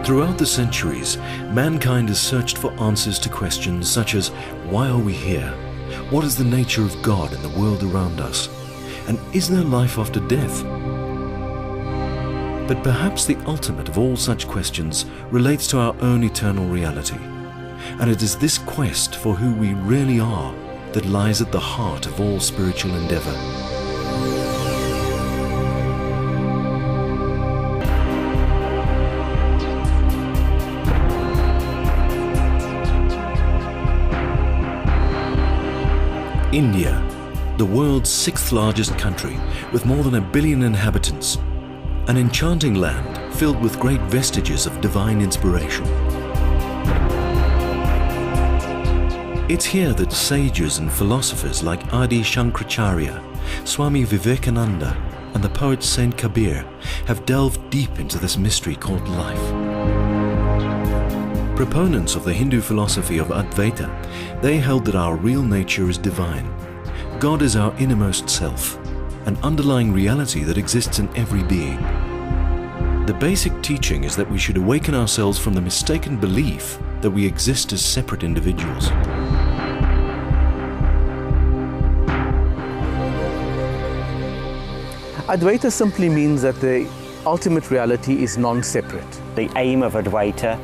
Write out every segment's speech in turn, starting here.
Throughout the centuries, mankind has searched for answers to questions such as, why are we here? What is the nature of God and the world around us? And is there life after death? But perhaps the ultimate of all such questions relates to our own eternal reality. And it is this quest for who we really are that lies at the heart of all spiritual endeavor. India, the world's 6th largest country with more than 1 billion inhabitants, an enchanting land filled with great vestiges of divine inspiration. It's here that sages and philosophers like Adi Shankaracharya, Swami Vivekananda and the poet Saint Kabir have delved deep into this mystery called life. Proponents of the Hindu philosophy of Advaita, they held that our real nature is divine. God is our innermost self, an underlying reality that exists in every being. The basic teaching is that we should awaken ourselves from the mistaken belief that we exist as separate individuals. Advaita simply means that the ultimate reality is non-separate. The aim of Advaita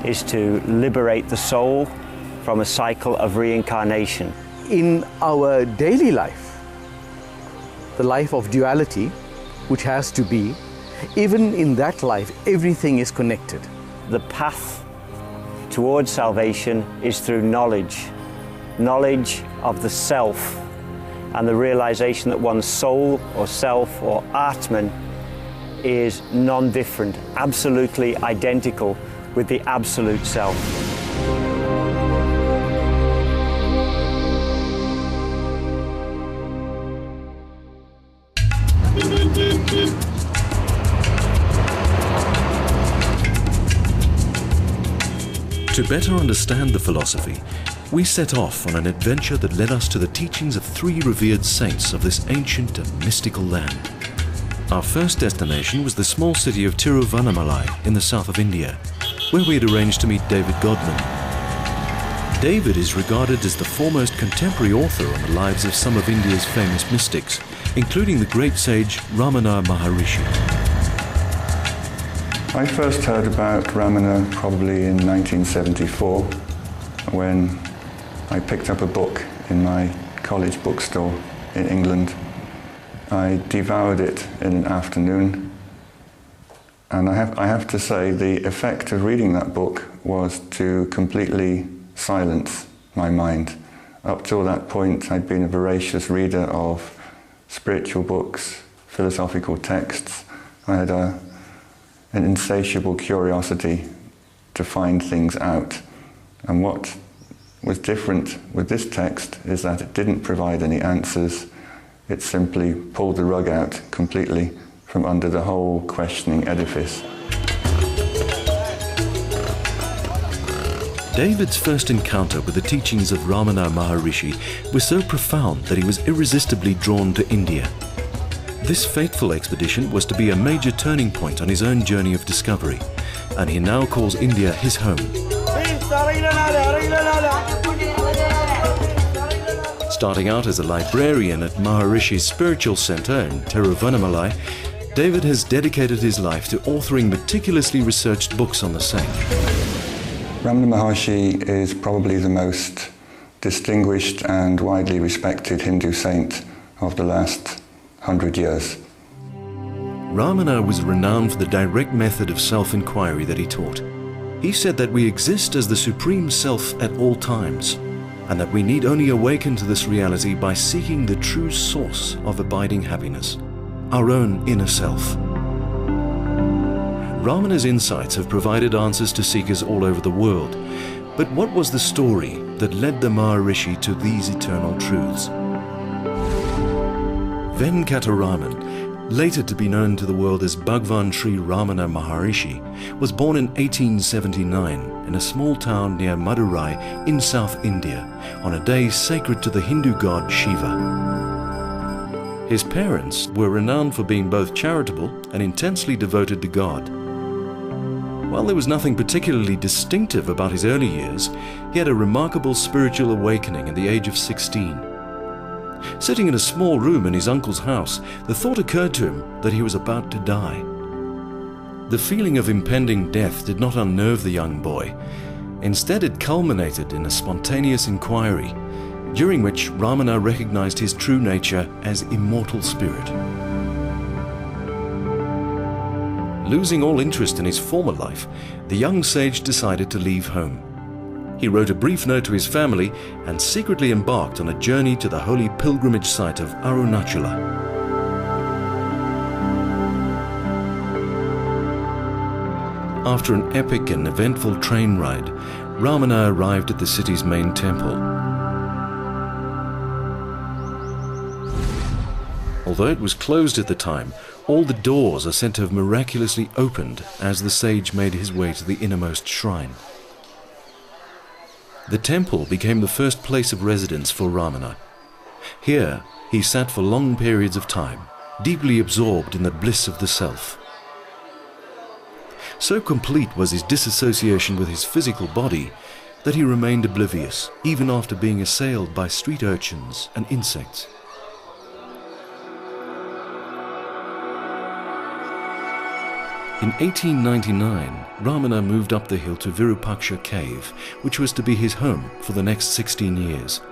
is to liberate the soul from a cycle of reincarnation. In our daily life, the life of duality, which has to be, even in that life, everything is connected. The path towards salvation is through knowledge. Knowledge of the self and the realization that one's soul or self or Atman is non-different, absolutely identical with the absolute self. To better understand the philosophy, we set off on an adventure that led us to the teachings of 3 revered saints of this ancient and mystical land. Our first destination was the small city of Tiruvannamalai in the south of India, where we had arranged to meet David Godman. David is regarded as the foremost contemporary author on the lives of some of India's famous mystics, including the great sage Ramana Maharishi. I first heard about Ramana probably in 1974 when I picked up a book in my college bookstore in England. I devoured it in an afternoon, and I have to say the effect of reading that book was to completely silence my mind. Up till that point I'd been a voracious reader of spiritual books, philosophical texts. I had an insatiable curiosity to find things out. And what was different with this text is that it didn't provide any answers. It simply pulled the rug out completely from under the whole questioning edifice. David's first encounter with the teachings of Ramana Maharishi was so profound that he was irresistibly drawn to India. This fateful expedition was to be a major turning point on his own journey of discovery, and he now calls India his home. Starting out as a librarian at Maharishi's spiritual center in Tiruvannamalai, David has dedicated his life to authoring meticulously researched books on the saint. Ramana Maharshi is probably the most distinguished and widely respected Hindu saint of the last 100 years. Ramana was renowned for the direct method of self-inquiry that he taught. He said that we exist as the supreme self at all times, and that we need only awaken to this reality by seeking the true source of abiding happiness, our own inner self. Ramana's insights have provided answers to seekers all over the world, but what was the story that led the Maharishi to these eternal truths? Venkataraman, later to be known to the world as Bhagwan Sri Ramana Maharishi, was born in 1879 in a small town near Madurai in South India on a day sacred to the Hindu god Shiva. His parents were renowned for being both charitable and intensely devoted to God. While there was nothing particularly distinctive about his early years, he had a remarkable spiritual awakening at the age of 16. Sitting in a small room in his uncle's house, the thought occurred to him that he was about to die. The feeling of impending death did not unnerve the young boy. Instead, it culminated in a spontaneous inquiry, during which Ramana recognized his true nature as immortal spirit. Losing all interest in his former life, the young sage decided to leave home. He wrote a brief note to his family and secretly embarked on a journey to the holy pilgrimage site of Arunachala. After an epic and eventful train ride, Ramana arrived at the city's main temple. Although it was closed at the time, all the doors are said to have miraculously opened as the sage made his way to the innermost shrine. The temple became the first place of residence for Ramana. Here, he sat for long periods of time, deeply absorbed in the bliss of the self. So complete was his disassociation with his physical body that he remained oblivious, even after being assailed by street urchins and insects. In 1899, Ramana moved up the hill to Virupaksha cave, which was to be his home for the next 16 years.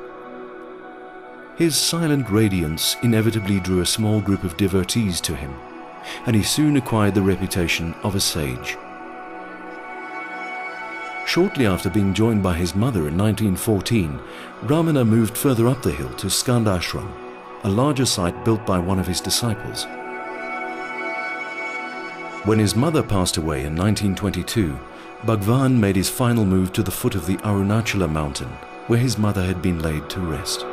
His silent radiance inevitably drew a small group of devotees to him, and he soon acquired the reputation of a sage. Shortly after being joined by his mother in 1914, Ramana moved further up the hill to Skandashram, a larger site built by one of his disciples. When his mother passed away in 1922, Bhagwan made his final move to the foot of the Arunachala mountain, where his mother had been laid to rest.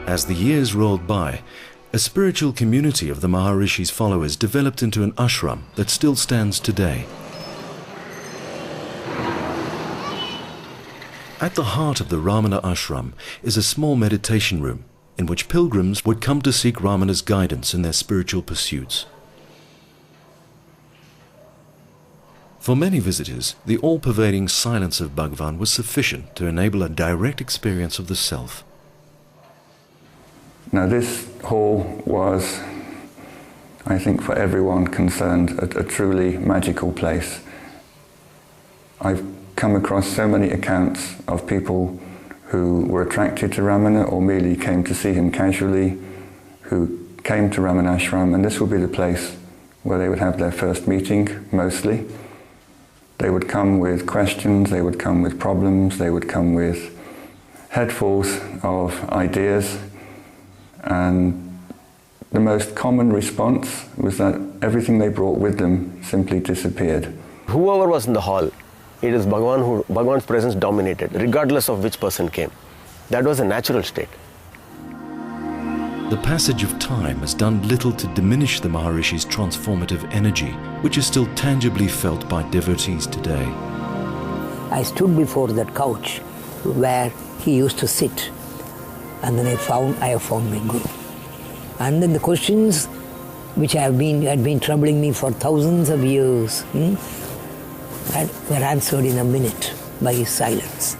As the years rolled by, a spiritual community of the Maharishi's followers developed into an ashram that still stands today. At the heart of the Ramana ashram is a small meditation room in which pilgrims would come to seek Ramana's guidance in their spiritual pursuits. For many visitors, the all-pervading silence of Bhagwan was sufficient to enable a direct experience of the self. Now this hall was, I think for everyone concerned, a truly magical place. I've come across so many accounts of people who were attracted to Ramana or merely came to see him casually, who came to Ramanashram, and this would be the place where they would have their first meeting, mostly. They would come with questions, they would come with problems, they would come with headfuls of ideas, and the most common response was that everything they brought with them simply disappeared. Whoever was in the hall, it is Bhagwan's presence dominated, regardless of which person came. That was a natural state. The passage of time has done little to diminish the Maharishi's transformative energy, which is still tangibly felt by devotees today. I stood before that couch where he used to sit, and then I have found my Guru. And then the questions which had been troubling me for thousands of years, were answered in a minute by his silence.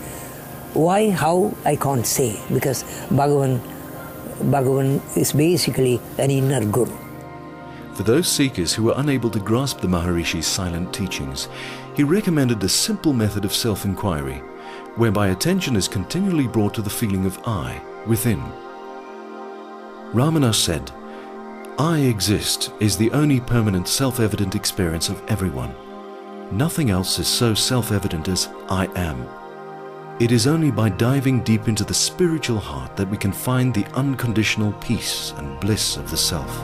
Why, how, I can't say, because Bhagavan is basically an inner Guru. For those seekers who were unable to grasp the Maharishi's silent teachings, he recommended a simple method of self-inquiry, whereby attention is continually brought to the feeling of I within. Ramana said, "I exist is the only permanent self-evident experience of everyone. Nothing else is so self-evident as I am. It is only by diving deep into the spiritual heart that we can find the unconditional peace and bliss of the self."